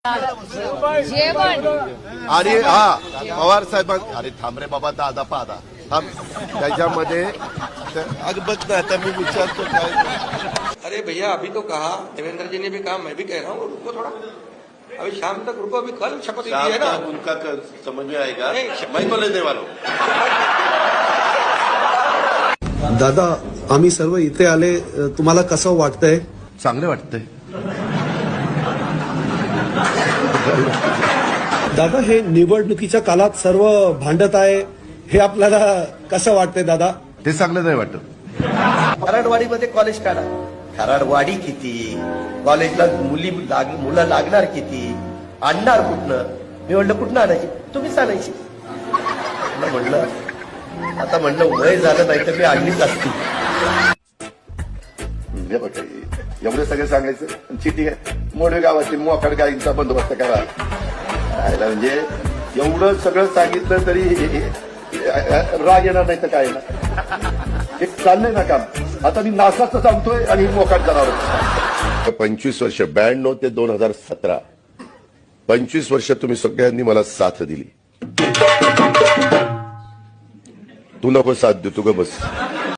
जेवण आणि हा पवार साहेब अरे थांब रे बाबा दादा पादा थांब त्याच्यामध्ये अग बघ ना आता मी विचारतो काय अरे भैया अभी तो कहा देवेंद्र जी ने भी कहा मैं भी कह रहा हूँ रुको थोड़ा अभी शाम तक रुको अभी कल शपथ ली है ना उनका समझ में आएगा मैं तो लेने वाला हूं। दादा आम्ही सर्व इथे आले तुम्हाला कसं वाटतंय? चांगलं वाटतंय दादा हे निवडणुकीच्या काळात सर्व भांडत आहे हे आपल्याला कसं वाटतंय दादा? ते चांगलं नाही वाटत। खराडवाडीमध्ये कॉलेज काढा, खराडवाडी किती, कॉलेजला मुलं लागणार किती, आणणार कुठनं? मी म्हणलं कुठनं आणायची? तुम्हीच आणायची म्हणलं आता म्हणलं वय झालं नाही तर मी आणलीच असती। एवढं सगळं सांगायचं चिठी आहे मोठे गावातील मोकाड गाईंचा बंदोबस्त करा म्हणजे एवढं सगळं सांगितलं तरी राग येणार नाही तर काय ना एक चाललंय ना काम। आता मी नासाचं सांगतोय आणि मोकाट जाणार 25 वर्ष 92 ते 2017 25 वर्ष तुम्ही सगळ्यांनी मला साथ दिली। तू नको साथ देऊ तू ग बस।